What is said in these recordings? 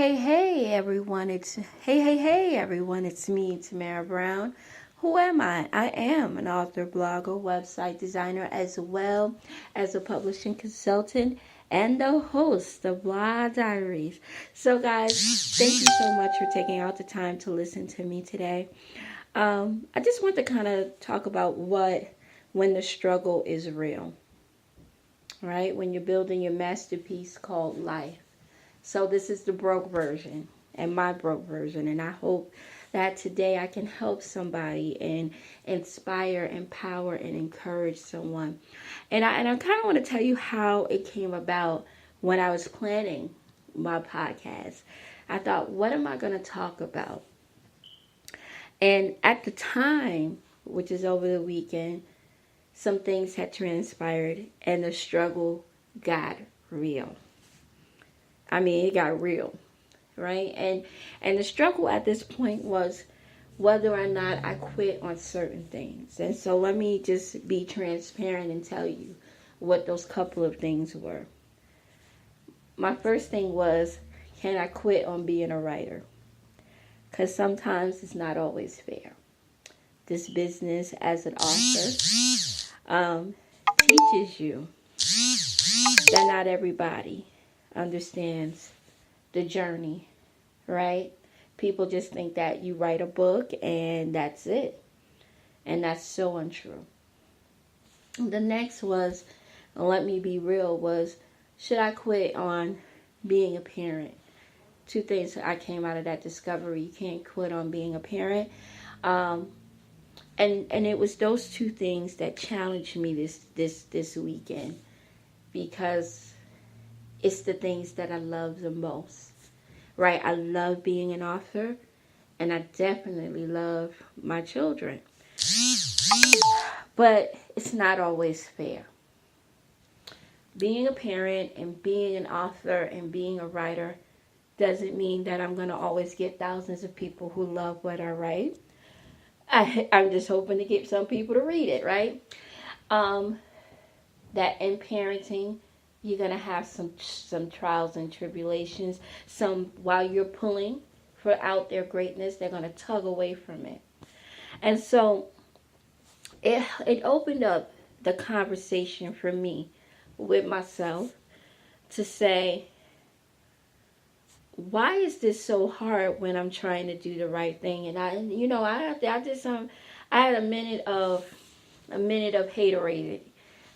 Hey everyone. Hey everyone. It's me, Tamyara Brown. Who am I? I am an author, blogger, website designer, as well as a publishing consultant and the host of Blog Diaries. So guys, thank you so much for taking out the time to listen to me today. I just want to kind of talk about when the struggle is real, right? When you're building your masterpiece called life. So this is the broke version and my broke version. And I hope that today I can help somebody and inspire, empower, and encourage someone. And I kind of want to tell you how it came about when I was planning my podcast. I thought, what am I going to talk about? And at the time, which is over the weekend, some things had transpired and the struggle got real. I mean, it got real, right? And the struggle at this point was whether or not I quit on certain things. And so let me just be transparent and tell you what those couple of things were. My first thing was, can I quit on being a writer? Because sometimes it's not always fair. This business as an author teaches you that not everybody understands the journey, right? People just think that you write a book and that's it. And that's so untrue. The next was, let me be real, was should I quit on being a parent? Two things I came out of that discovery. You can't quit on being a parent. And it was those two things that challenged me this weekend, because it's the things that I love the most, right? I love being an author, and I definitely love my children. But it's not always fair. Being a parent and being an author and being a writer doesn't mean that I'm going to always get thousands of people who love what I write. I'm just hoping to get some people to read it, right? That in parenting, you're going to have some trials and tribulations. Some, while you're pulling for out their greatness, they're going to tug away from it. And so it opened up the conversation for me with myself to say, why is this so hard when I'm trying to do the right thing? And I had a minute of haterade.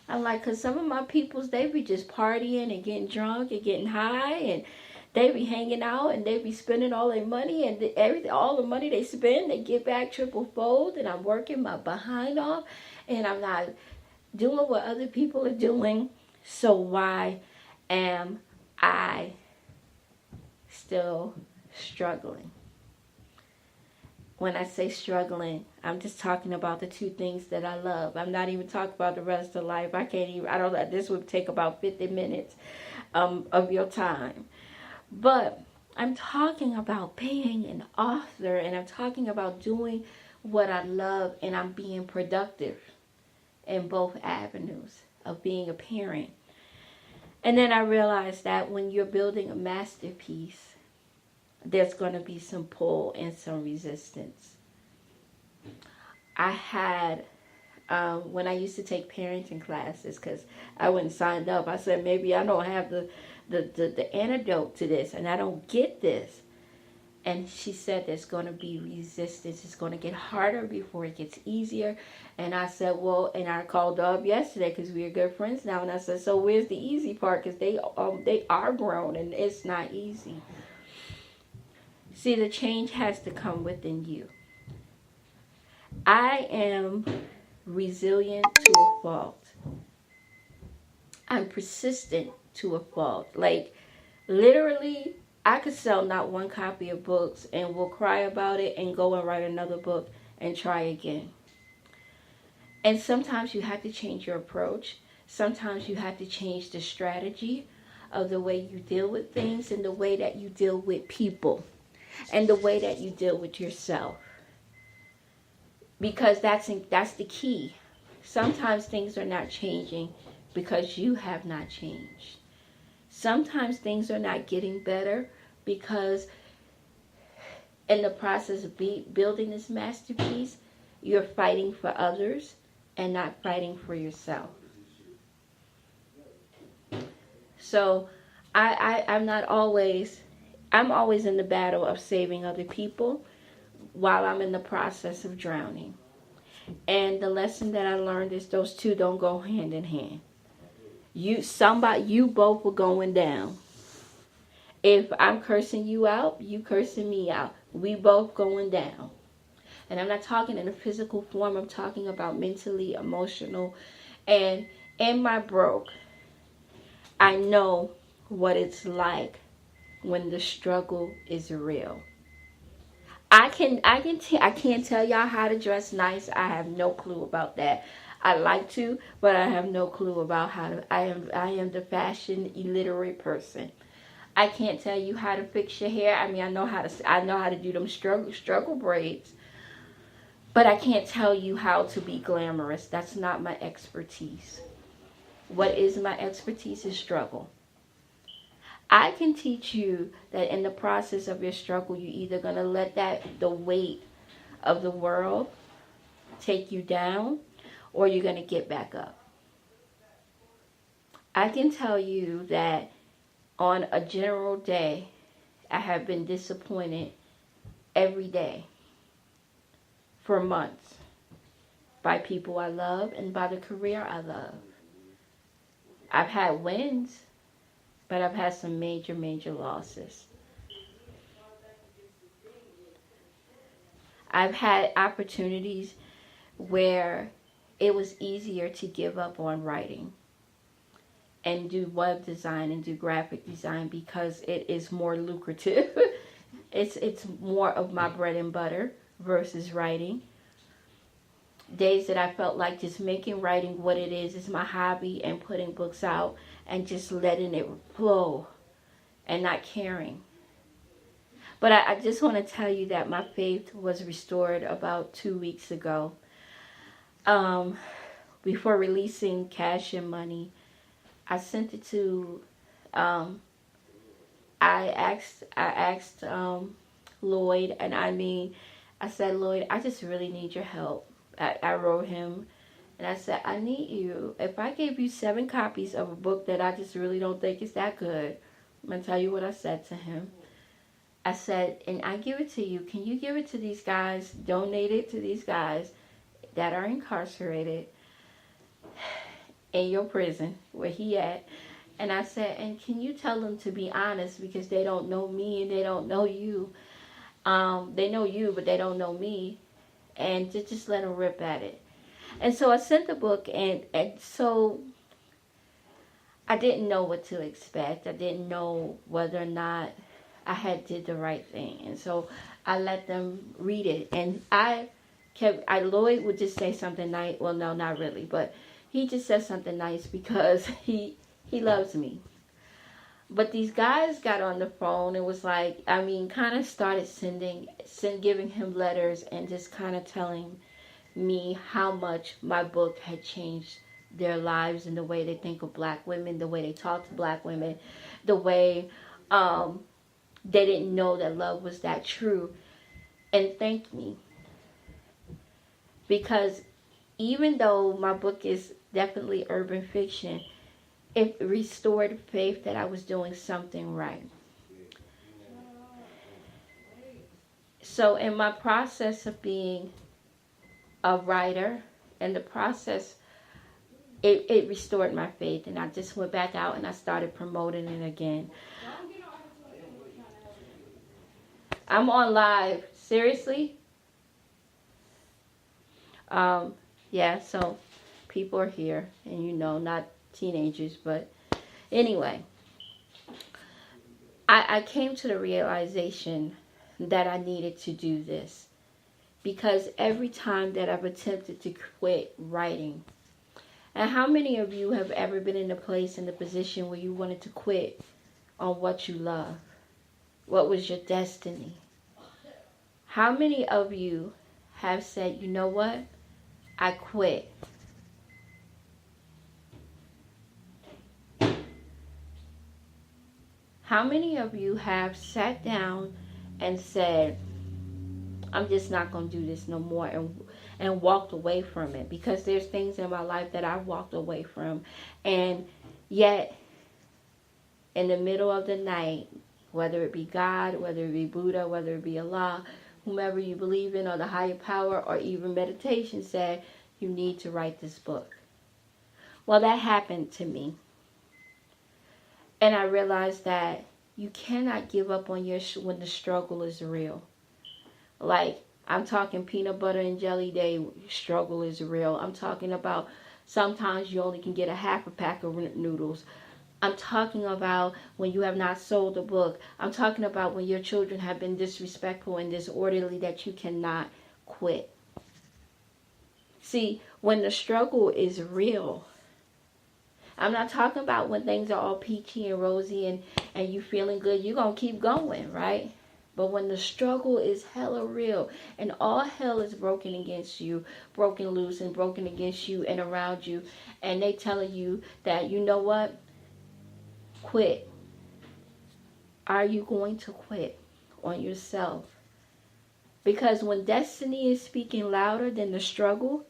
I'm like, because some of my peoples, they be just partying and getting drunk and getting high, and they be hanging out and they be spending all their money, and all the money they spend, they get back triple fold, and I'm working my behind off, and I'm not doing what other people are doing. So why am I still struggling? When I say struggling, I'm just talking about the two things that I love. I'm not even talking about the rest of life. This would take about 50 minutes of your time. But I'm talking about being an author, and I'm talking about doing what I love, and I'm being productive in both avenues of being a parent. And then I realized that when you're building a masterpiece, there's going to be some pull and some resistance. I had, when I used to take parenting classes, because I went and signed up, I said, maybe I don't have the antidote to this, and I don't get this. And she said there's going to be resistance. It's going to get harder before it gets easier. And I said, well, and I called up yesterday because we are good friends now. And I said, so where's the easy part? Because they are grown and it's not easy. See, the change has to come within you. I am resilient to a fault. I'm persistent to a fault. Like, literally, I could sell not one copy of books and will cry about it and go and write another book and try again. And sometimes you have to change your approach. Sometimes you have to change the strategy of the way you deal with things and the way that you deal with people and the way that you deal with yourself. Because that's the key. Sometimes things are not changing because you have not changed. Sometimes things are not getting better because in the process of building this masterpiece, you're fighting for others and not fighting for yourself. So I'm always in the battle of saving other people while I'm in the process of drowning. And the lesson that I learned is those two don't go hand in hand. You both are going down. If I'm cursing you out, you cursing me out. We both going down. And I'm not talking in a physical form. I'm talking about mentally, emotional. And in my broke, I know what it's like when the struggle is real. I can't tell y'all how to dress nice. I have no clue about that. I like to, but I have no clue about how to. I am the fashion illiterate person. I can't tell you how to fix your hair. I mean, I know how to do them struggle braids, but I can't tell you how to be glamorous. That's not my expertise. What is my expertise is struggle. I can teach you that in the process of your struggle, you're either going to let the weight of the world take you down, or you're going to get back up. I can tell you that on a general day, I have been disappointed every day for months by people I love and by the career I love. I've had wins, but I've had some major, major losses. I've had opportunities where it was easier to give up on writing and do web design and do graphic design because it is more lucrative. it's more of my bread and butter versus writing. Days that I felt like just making writing what it is my hobby and putting books out and just letting it flow and not caring. But I just want to tell you that my faith was restored about 2 weeks ago. Before releasing Cash and Money, I sent it to, I asked Lloyd, and I said, Lloyd, I just really need your help. I wrote him and I said, I need you. If I gave you 7 copies of a book that I just really don't think is that good, I'm going to tell you what I said to him. I said, and I give it to you. Can you give it to these guys, donate it to these guys that are incarcerated in your prison where he at? And I said, and can you tell them to be honest because they don't know me and they don't know you. They know you, but they don't know me. And just let them rip at it. And so I sent the book, and so I didn't know what to expect. I didn't know whether or not I had did the right thing. And so I let them read it. And Lloyd would just say something nice. Well, no, not really. But he just said something nice because he loves me. But these guys got on the phone and was like, kind of started giving him letters and just kind of telling me how much my book had changed their lives and the way they think of black women, the way they talk to black women, the way they didn't know that love was that true, and thanked me. Because even though my book is definitely urban fiction, it restored faith that I was doing something right. So in my process of being a writer, and the process, it restored my faith, and I just went back out and I started promoting it again. I'm on live. Seriously? Yeah, so people are here, and not teenagers, but anyway, I came to the realization that I needed to do this because every time that I've attempted to quit writing, and how many of you have ever been in the position where you wanted to quit on what you love? What was your destiny? How many of you have said, you know what? I quit. How many of you have sat down and said, I'm just not going to do this no more, and walked away from it? Because there's things in my life that I've walked away from, and yet in the middle of the night, whether it be God, whether it be Buddha, whether it be Allah, whomever you believe in, or the higher power, or even meditation, said, you need to write this book. Well, that happened to me. And I realized that you cannot give up on when the struggle is real. Like, I'm talking peanut butter and jelly day, struggle is real. I'm talking about sometimes you only can get a half a pack of noodles. I'm talking about when you have not sold a book. I'm talking about when your children have been disrespectful and disorderly that you cannot quit. See, when the struggle is real, I'm not talking about when things are all peachy and rosy and you feeling good. You're going to keep going, right? But when the struggle is hella real and all hell is broken against you, broken loose and broken against you and around you, and they telling you that, you know what? Quit. Are you going to quit on yourself? Because when destiny is speaking louder than the struggle,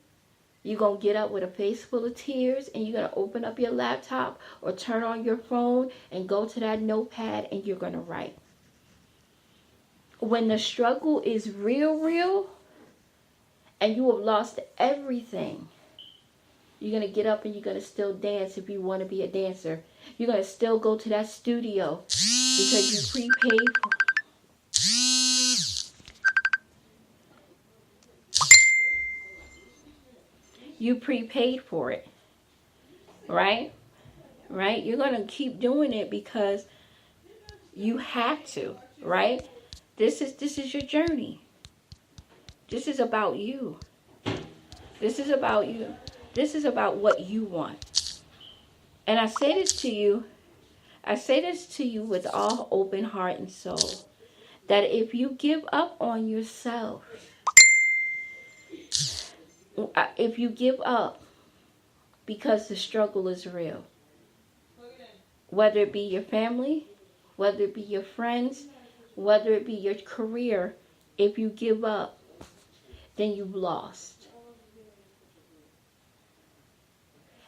you're going to get up with a face full of tears and you're going to open up your laptop or turn on your phone and go to that notepad and you're going to write. When the struggle is real, and you have lost everything, you're going to get up and you're going to still dance if you want to be a dancer. You're going to still go to that studio because you prepaid for it. You prepaid for it, right? Right? You're going to keep doing it because you have to, right? This is your journey. This is about you. This is about you. This is about what you want. And I say this to you with all open heart and soul, that if you give up on yourself, if you give up because the struggle is real, whether it be your family, whether it be your friends, whether it be your career, if you give up, then you've lost.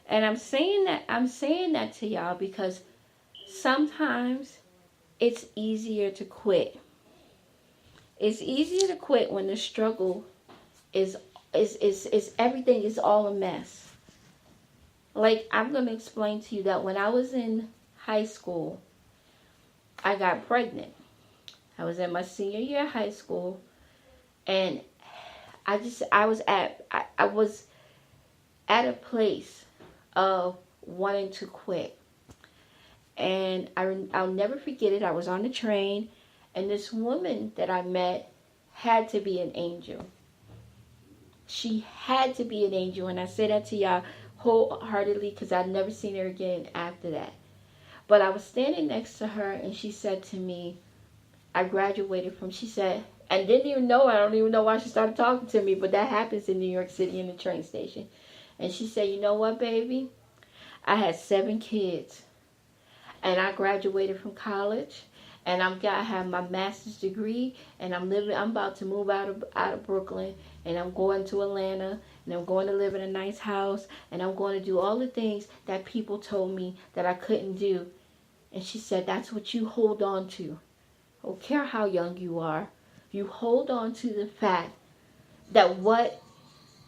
And I'm saying that to y'all because sometimes it's easier to quit. It's easier to quit when the struggle is everything is all a mess. Like, I'm going to explain to you that when I was in high school, I got pregnant. I was in my senior year of high school, and I was at a place of wanting to quit. And I'll never forget it. I was on the train, and this woman that I met had to be an angel. She had to be an angel, and I say that to y'all wholeheartedly because I've never seen her again after that. But I was standing next to her, and she said to me, I graduated from, she said, and didn't even know, I don't even know why she started talking to me, but that happens in New York City in the train station. And she said, you know what, baby? I had 7 kids, and I graduated from college, and I have my master's degree, and I'm about to move out of Brooklyn, and I'm going to Atlanta, and I'm going to live in a nice house, and I'm going to do all the things that people told me that I couldn't do. And she said, that's what you hold on to. I don't care how young you are. You hold on to the fact that what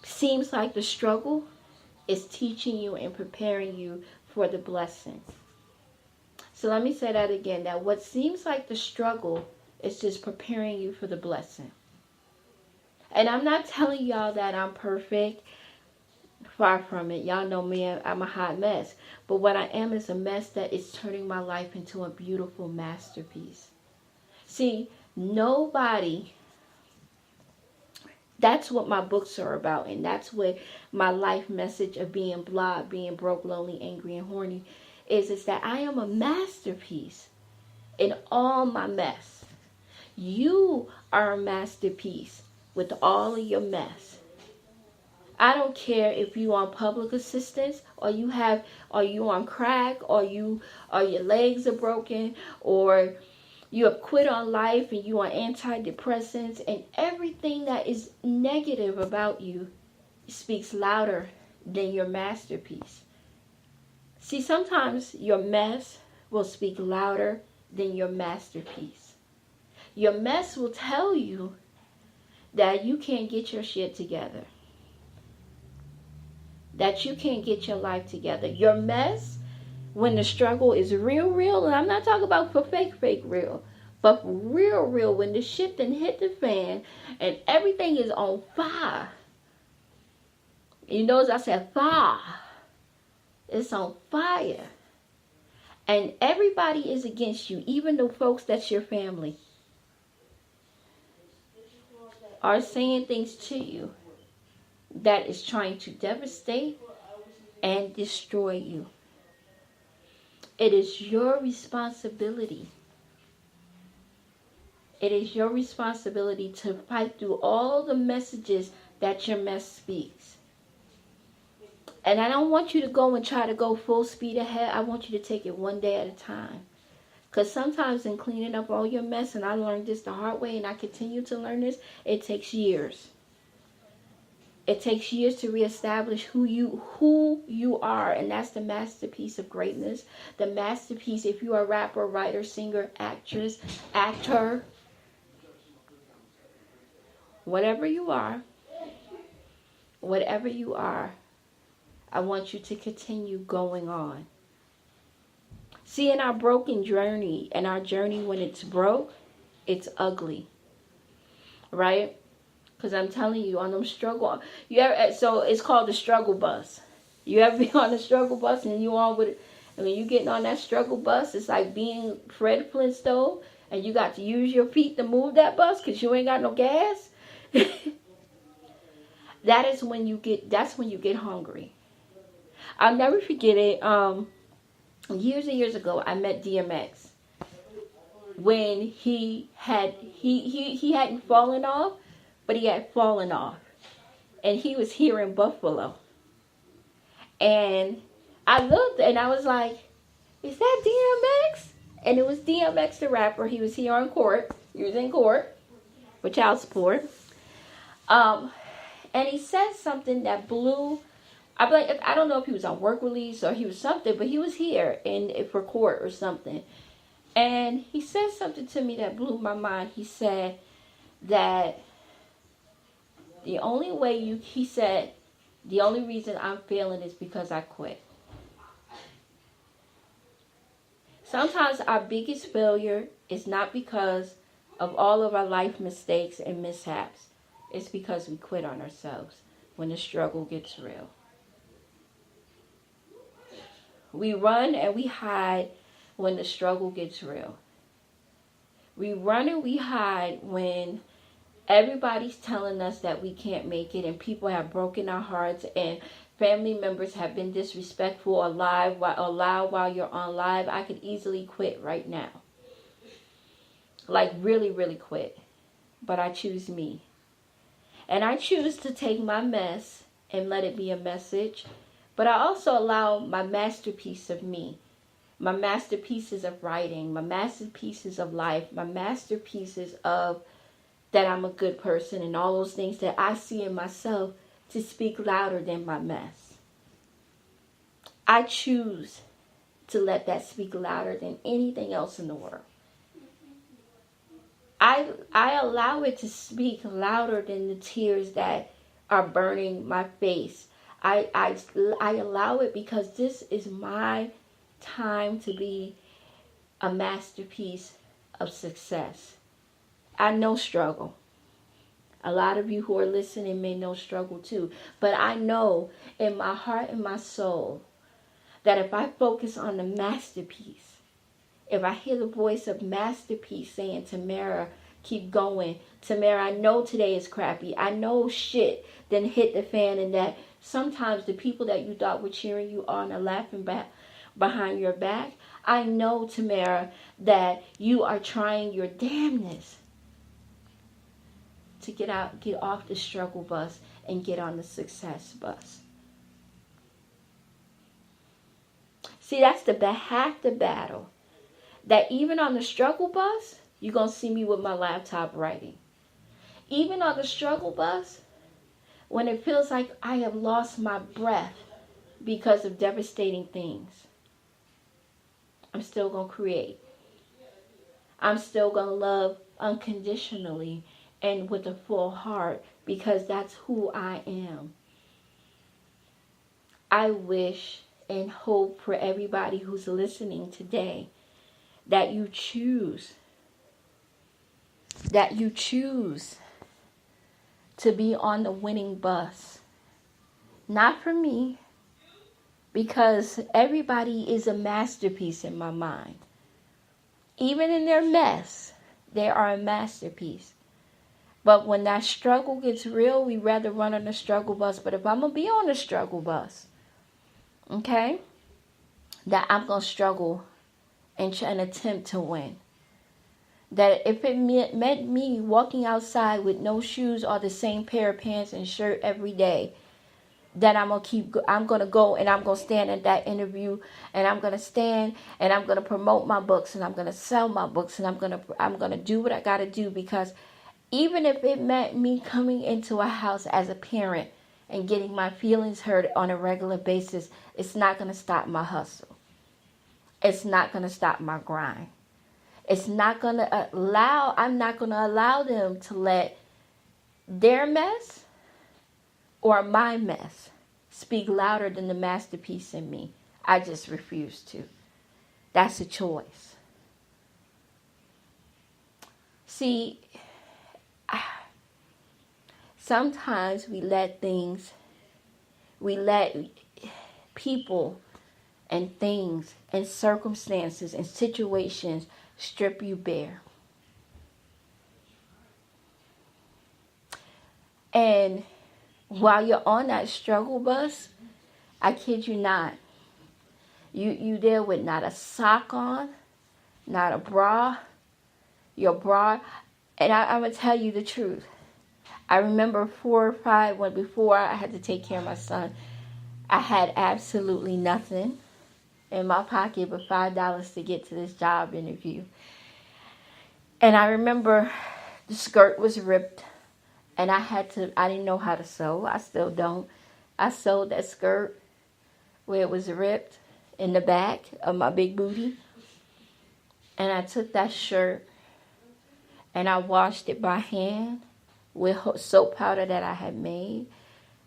seems like the struggle is teaching you and preparing you for the blessing. So let me say that again, that what seems like the struggle is just preparing you for the blessing. And I'm not telling y'all that I'm perfect. Far from it. Y'all know me, I'm a hot mess. But what I am is a mess that is turning my life into a beautiful masterpiece. See, nobody, that's what my books are about. And that's what my life message of being blah, being broke, lonely, angry, and horny is that I am a masterpiece in all my mess. You are a masterpiece with all of your mess. I don't care if you on public assistance or you on crack or your legs are broken or you have quit on life and you on antidepressants, and everything that is negative about you speaks louder than your masterpiece. See, sometimes your mess will speak louder than your masterpiece. Your mess will tell you that you can't get your shit together, that you can't get your life together. Your mess, when the struggle is real, and I'm not talking about for fake real, but for real, when the shit done hit the fan and everything is on fire. You notice I said fire. It's on fire. And everybody is against you, even the folks that's your family, are saying things to you that is trying to devastate and destroy you. It is your responsibility. It is your responsibility to fight through all the messages that your mess speaks. And I don't want you to go and try to go full speed ahead. I want you to take it one day at a time. Because sometimes in cleaning up all your mess, and I learned this the hard way and I continue to learn this, it takes years. It takes years to reestablish who you are. And that's the masterpiece of greatness. The masterpiece, if you are a rapper, writer, singer, actress, actor, whatever you are, I want you to continue going on. See, in our broken journey, and our journey when it's broke, it's ugly. Right? Because I'm telling you, on them struggle, so it's called the struggle bus. You ever be on the struggle bus and you on with it? And when you getting on that struggle bus, it's like being Fred Flintstone, and you got to use your feet to move that bus because you ain't got no gas. That's when you get hungry. I'll never forget it. Years and years ago, I met DMX when he hadn't fallen off, but he had fallen off, and he was here in Buffalo. And I looked and I was like, "Is that DMX?" And it was DMX the rapper. He was here on court. He was in court for child support. And he said something that blew. I don't know if he was on work release or he was something, but he was here for court or something. And he said something to me that blew my mind. He said that the only reason I'm failing is because I quit. Sometimes our biggest failure is not because of all of our life mistakes and mishaps. It's because we quit on ourselves when the struggle gets real. We run and we hide when the struggle gets real. We run and we hide when everybody's telling us that we can't make it, and people have broken our hearts, and family members have been disrespectful or loud while you're on live. I could easily quit right now. Like really, really quit. But I choose me. And I choose to take my mess and let it be a message. But I also allow my masterpiece of me, my masterpieces of writing, my masterpieces of life, my masterpieces of that I'm a good person and all those things that I see in myself to speak louder than my mess. I choose to let that speak louder than anything else in the world. I allow it to speak louder than the tears that are burning my face. I allow it because this is my time to be a masterpiece of success. I know struggle. A lot of you who are listening may know struggle too. But I know in my heart and my soul that if I focus on the masterpiece, if I hear the voice of masterpiece saying, Tamyara, keep going. Tamyara, I know today is crappy. I know shit then hit the fan, and that sometimes the people that you thought were cheering you on are laughing back behind your back. I know, Tamyara, that you are trying your damnness to get off the struggle bus and get on the success bus. See, that's half the battle. That even on the struggle bus, you're going to see me with my laptop writing. Even on the struggle bus, when it feels like I have lost my breath because of devastating things, I'm still going to create. I'm still going to love unconditionally and with a full heart because that's who I am. I wish and hope for everybody who's listening today that you choose to be on the winning bus. Not for me, because everybody is a masterpiece in my mind. Even in their mess, they are a masterpiece. But when that struggle gets real, we rather run on the struggle bus. But if I'm going to be on the struggle bus, okay, that I'm going to struggle and attempt to win. That if it meant me walking outside with no shoes or the same pair of pants and shirt every day, that I'm going to go and I'm going to stand at that interview and I'm going to stand and I'm going to promote my books and I'm going to sell my books and I'm going to do what I got to do, because even if it meant me coming into a house as a parent and getting my feelings hurt on a regular basis, it's not going to stop my hustle. It's not going to stop my grind. I'm not going to allow them to let their mess or my mess speak louder than the masterpiece in me. I just refuse to. That's a choice. See, sometimes we let people and things and circumstances and situations strip you bare. And while you're on that struggle bus, I kid you not, you there with not a sock on, not a bra, your bra. And I'm going to tell you the truth. I remember 4 or 5, when before I had to take care of my son, I had absolutely nothing in my pocket but $5 to get to this job interview. And I remember the skirt was ripped and I didn't know how to sew. I still don't. I sewed that skirt where it was ripped in the back of my big booty. And I took that shirt and I washed it by hand with soap powder that I had made.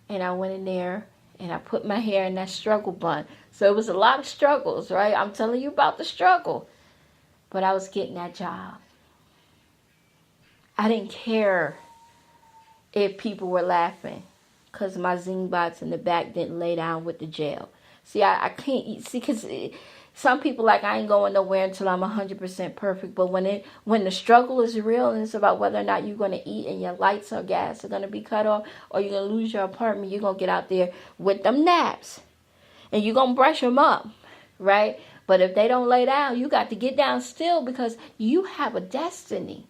And I went in there and I put my hair in that struggle bun. So it was a lot of struggles, right? I'm telling you about the struggle. But I was getting that job. I didn't care if people were laughing because my zing bots in the back didn't lay down with the gel. See, I can't eat. See, because some people like, I ain't going nowhere until I'm 100% perfect. But when the struggle is real and it's about whether or not you're going to eat and your lights or gas are going to be cut off or you're going to lose your apartment, you're going to get out there with them naps. And you're going to brush them up, right? But if they don't lay down, you got to get down still because you have a destiny.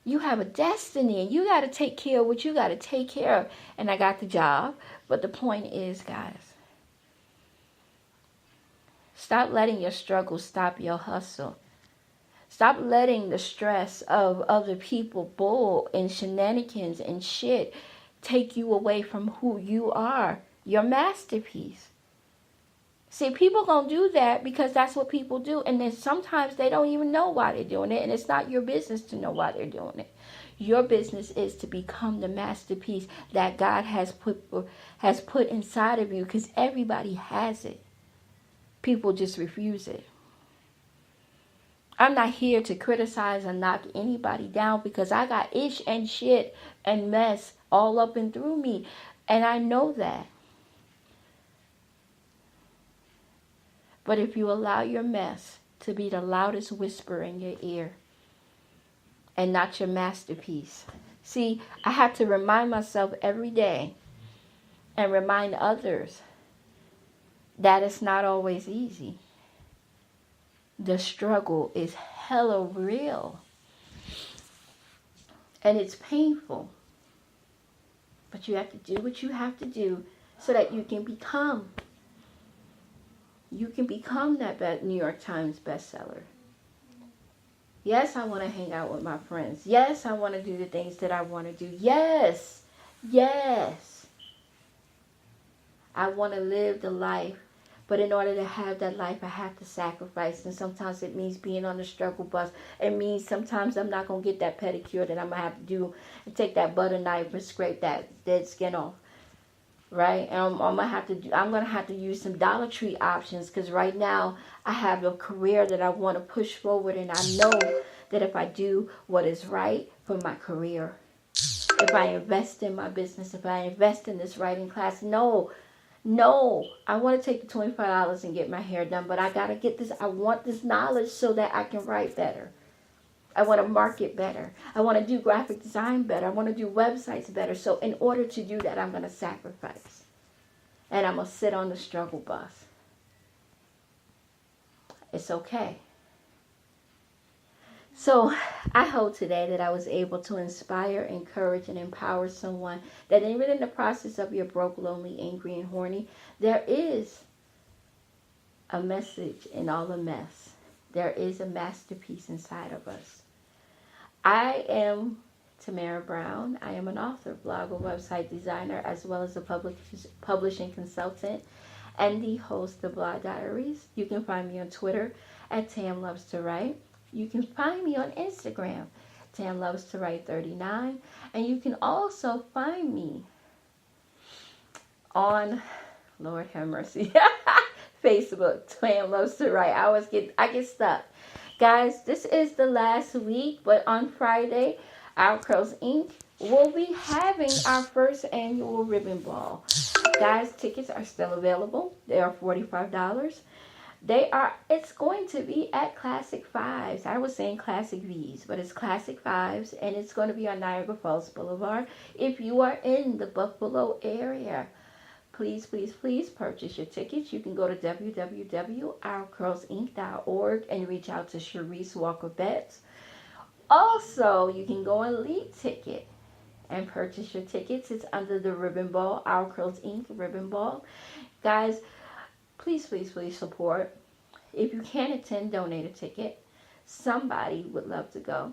You have a destiny and you got to take care of what you got to take care of. And I got the job. But the point is, guys, stop letting your struggle stop your hustle. Stop letting the stress of other people, bull and shenanigans and shit take you away from who you are, your masterpiece. See, people gonna do that because that's what people do. And then sometimes they don't even know why they're doing it. And it's not your business to know why they're doing it. Your business is to become the masterpiece that God has put inside of you, because everybody has it. People just refuse it. I'm not here to criticize and knock anybody down, because I got ish and shit and mess all up and through me. And I know that. But if you allow your mess to be the loudest whisper in your ear and not your masterpiece. See, I have to remind myself every day and remind others that it's not always easy. The struggle is hella real. And it's painful. But you have to do what you have to do so that you can become that New York Times bestseller. Yes, I want to hang out with my friends. Yes, I want to do the things that I want to do. Yes. Yes. I want to live the life. But in order to have that life, I have to sacrifice. And sometimes it means being on the struggle bus. It means sometimes I'm not going to get that pedicure that I'm going to have to do and take that butter knife and scrape that dead skin off. Right? And I'm going to have to use some Dollar Tree options, because right now I have a career that I want to push forward, and I know that if I do what is right for my career, if I invest in my business, if I invest in this writing class, no, I want to take the $25 and get my hair done, but I got to get this. I want this knowledge so that I can write better. I want to market better. I want to do graphic design better. I want to do websites better. So in order to do that, I'm going to sacrifice. And I'm going to sit on the struggle bus. It's okay. So I hope today that I was able to inspire, encourage, and empower someone that even in the process of your broke, lonely, angry, and horny, there is a message in all the mess. There is a masterpiece inside of us. I am Tamyara Brown. I am an author, blogger, website designer, as well as a publishing consultant and the host of Blog Diaries. You can find me on Twitter at Tam Loves to Write. You can find me on Instagram, Tam Loves to Write 39. And you can also find me on, Lord have mercy, Facebook, Tam Loves to Write. I get stuck. Guys, this is the last week, but on Friday, Our Curls Inc. will be having our first annual ribbon ball. Guys, tickets are still available. They are $45. It's going to be at Classic Fives. I was saying Classic V's, but it's Classic Fives, and it's going to be on Niagara Falls Boulevard. If you are in the Buffalo area, please, please, please purchase your tickets. You can go to www.ourcurlsinc.org and reach out to Sharice Walker Betts. Also, you can go on Lead Ticket and purchase your tickets. It's under the Ribbon Ball, Our Curls Inc. Ribbon Ball. Guys, please, please, please support. If you can't attend, donate a ticket. Somebody would love to go.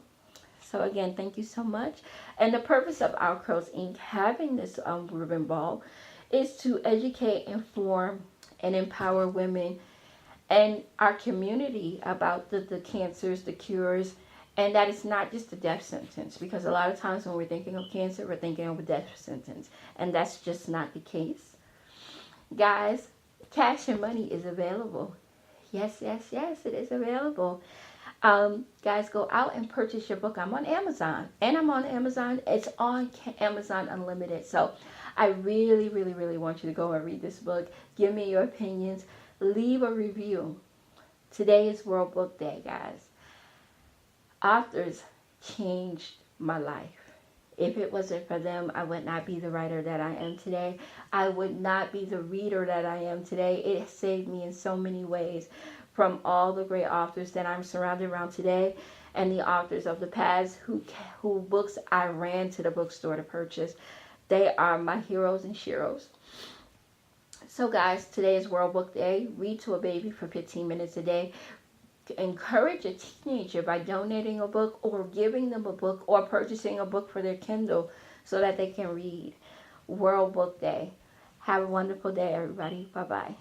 So again, thank you so much. And the purpose of Our Curls Inc. having this ribbon ball is to educate, inform, and empower women and our community about the cancers, the cures, and that it's not just a death sentence. Because a lot of times when we're thinking of cancer, we're thinking of a death sentence. And that's just not the case. Guys, cash and money is available. Yes, yes, yes, it is available. Guys, go out and purchase your book. I'm on Amazon. And I'm on Amazon. It's on Amazon Unlimited. So I really, really, really want you to go and read this book. Give me your opinions. Leave a review. Today is World Book Day, guys. Authors changed my life. If it wasn't for them, I would not be the writer that I am today. I would not be the reader that I am today. It saved me in so many ways from all the great authors that I'm surrounded around today and the authors of the past who books I ran to the bookstore to purchase. They are my heroes and sheroes. So guys, today is World Book Day. Read to a baby for 15 minutes a day. Encourage a teenager by donating a book or giving them a book or purchasing a book for their Kindle so that they can read. World Book Day. Have a wonderful day, everybody. Bye-bye.